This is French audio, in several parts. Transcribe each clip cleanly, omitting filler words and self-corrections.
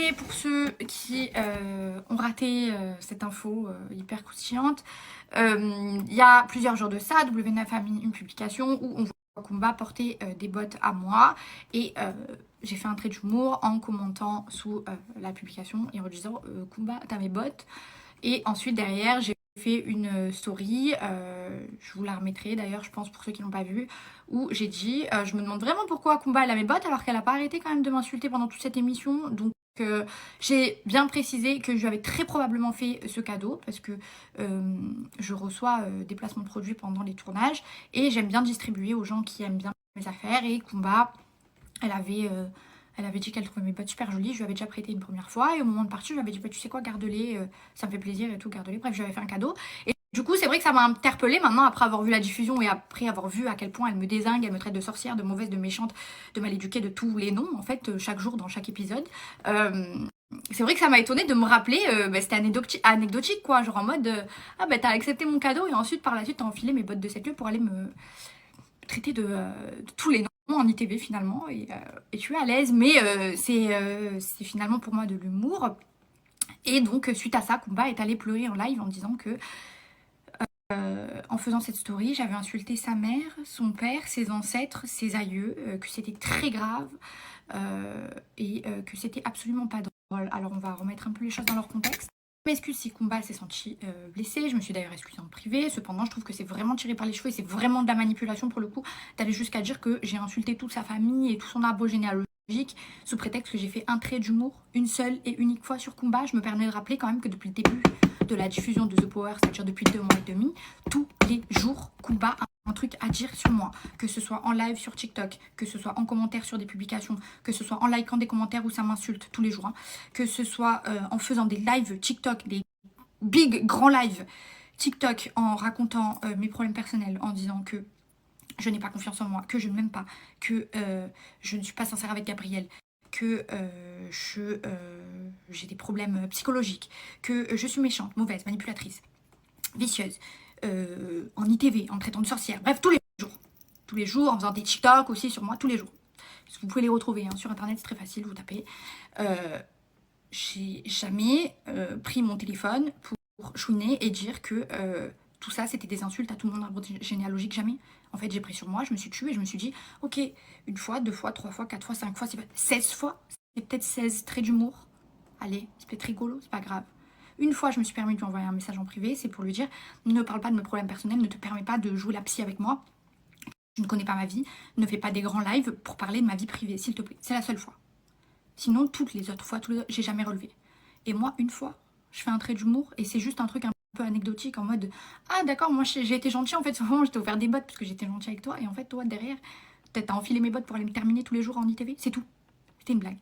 Désolée pour ceux qui ont raté cette info hyper croustillante. Il y a plusieurs jours de ça, W9 a mis une publication où on voit Kumba porter des bottes à moi. Et j'ai fait un trait d'humour en commentant sous la publication et en disant Kumba, t'as mes bottes. Et ensuite derrière, j'ai fait une story, je vous la remettrai d'ailleurs, je pense, pour ceux qui l'ont pas vue, où j'ai dit je me demande vraiment pourquoi Kumba elle a mes bottes alors qu'elle a pas arrêté quand même de m'insulter pendant toute cette émission. Donc j'ai bien précisé que je lui avais très probablement fait ce cadeau parce que je reçois des placements de produits pendant les tournages et j'aime bien distribuer aux gens qui aiment bien mes affaires. Et Kumba, elle avait dit qu'elle trouvait mes bottes super jolies. Je lui avais déjà prêté une première fois. Et au moment de partir, je lui avais dit bah, tu sais quoi, garde-les. Ça me fait plaisir et tout, garde-les. Bref, je lui avais fait un cadeau. Et du coup, c'est vrai que ça m'a interpellée maintenant, après avoir vu la diffusion et après avoir vu à quel point elle me dézingue, elle me traite de sorcière, de mauvaise, de méchante, de mal éduquée, de tous les noms, en fait, chaque jour dans chaque épisode. C'est vrai que ça m'a étonnée de me rappeler, c'était anecdotique, quoi. Genre en mode ah bah t'as accepté mon cadeau et ensuite par la suite t'as enfilé mes bottes de 7 lieues pour aller me traiter de tous les noms en ITV finalement, et tu es à l'aise, mais c'est finalement pour moi de l'humour. Et donc suite à ça, Kumba est allé pleurer en live en disant que en faisant cette story, j'avais insulté sa mère, son père, ses ancêtres, ses aïeux, que c'était très grave et que c'était absolument pas drôle. Alors on va remettre un peu les choses dans leur contexte. Je m'excuse si Kumba s'est senti blessée, je me suis d'ailleurs excusée en privé. Cependant, je trouve que c'est vraiment tiré par les cheveux et c'est vraiment de la manipulation pour le coup d'aller jusqu'à dire que j'ai insulté toute sa famille et tout son arbre généalogique sous prétexte que j'ai fait un trait d'humour une seule et unique fois sur Kumba. Je me permets de rappeler quand même que depuis le début de la diffusion de The Power, c'est-à-dire depuis 2 mois et demi, tous les jours, Kumba a un truc à dire sur moi. Que ce soit en live sur TikTok, que ce soit en commentaire sur des publications, que ce soit en likant des commentaires où ça m'insulte tous les jours, hein, que ce soit en faisant des lives TikTok, des big grands lives TikTok, en racontant mes problèmes personnels, en disant que je n'ai pas confiance en moi, que je ne m'aime pas, que je ne suis pas sincère avec Gabriel, que j'ai des problèmes psychologiques, que je suis méchante, mauvaise, manipulatrice, vicieuse, en ITV, en traitant de sorcière, bref, tous les jours, en faisant des TikTok aussi sur moi, tous les jours. Vous pouvez les retrouver hein, sur internet, c'est très facile, vous tapez. J'ai jamais pris mon téléphone pour chouiner et dire que tout ça c'était des insultes à tout mon arbre généalogique, jamais. En fait, j'ai pris sur moi, je me suis tue et je me suis dit ok, une fois, 2 fois, 3 fois, 4 fois, 5 fois, 16 fois, c'est peut-être 16 traits d'humour. Allez, c'est peut-être rigolo, c'est pas grave. Une fois, je me suis permis de lui envoyer un message en privé, c'est pour lui dire ne parle pas de mes problèmes personnels, ne te permets pas de jouer la psy avec moi. Je ne connais pas ma vie, ne fais pas des grands lives pour parler de ma vie privée, s'il te plaît. C'est la seule fois. Sinon, toutes les autres fois, j'ai jamais relevé. Et moi, une fois, je fais un trait d'humour et c'est juste un truc un peu anecdotique en mode ah d'accord, moi j'ai été gentille en fait, souvent je t'ai offert des bottes parce que j'étais gentille avec toi et en fait toi derrière, peut-être t'as enfilé mes bottes pour aller me terminer tous les jours en ITV, c'est tout. C'était une blague.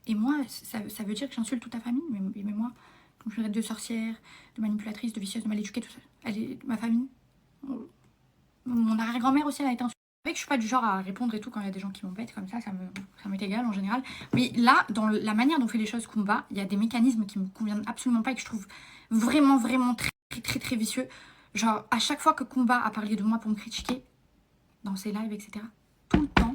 Et moi, ça veut dire que j'insulte toute ta famille, mais moi, comme je traite de sorcière, de manipulatrice, de vicieuse, de mal éduquée, tout ça. Ma famille. Mon arrière-grand-mère aussi, elle a été insultée. C'est vrai que je suis pas du genre à répondre et tout quand il y a des gens qui m'embêtent comme ça m'est égal en général. Mais là, dans la manière dont fait les choses Kumba, il y a des mécanismes qui me conviennent absolument pas et que je trouve vraiment, vraiment très, très, très, très vicieux. Genre, à chaque fois que Kumba a parlé de moi pour me critiquer, dans ses lives, etc., tout le temps,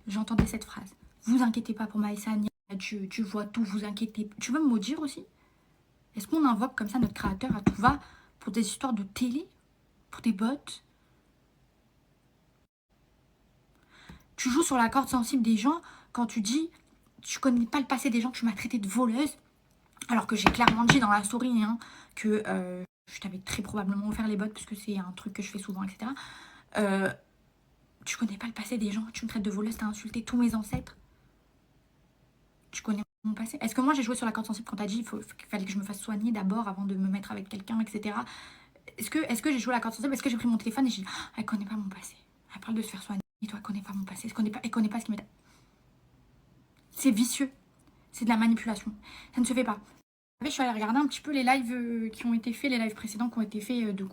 j'entendais cette phrase. Vous inquiétez pas pour Maïssa, Dieu, tu vois tout, vous inquiétez. Tu veux me maudire aussi? Est-ce qu'on invoque comme ça notre créateur à tout va pour des histoires de télé? Pour des bots? Tu joues sur la corde sensible des gens quand tu dis tu connais pas le passé des gens, tu m'as traité de voleuse, alors que j'ai clairement dit dans la story hein, que je t'avais très probablement offert les bottes parce que c'est un truc que je fais souvent, etc. Tu connais pas le passé des gens, tu me traites de voleuse, t'as insulté tous mes ancêtres. Tu connais mon passé. Est-ce que moi j'ai joué sur la corde sensible quand t'as dit qu'il fallait que je me fasse soigner d'abord avant de me mettre avec quelqu'un, etc. Est-ce que j'ai joué la corde sensible? Est-ce que j'ai pris mon téléphone et j'ai dit elle connaît pas mon passé, elle parle de se faire soigner. Et toi, elle connaît pas mon passé, elle connaît pas ce qui m'est... C'est vicieux. C'est de la manipulation. Ça ne se fait pas. Je suis allée regarder un petit peu les lives qui ont été faits, les lives précédents qui ont été faits de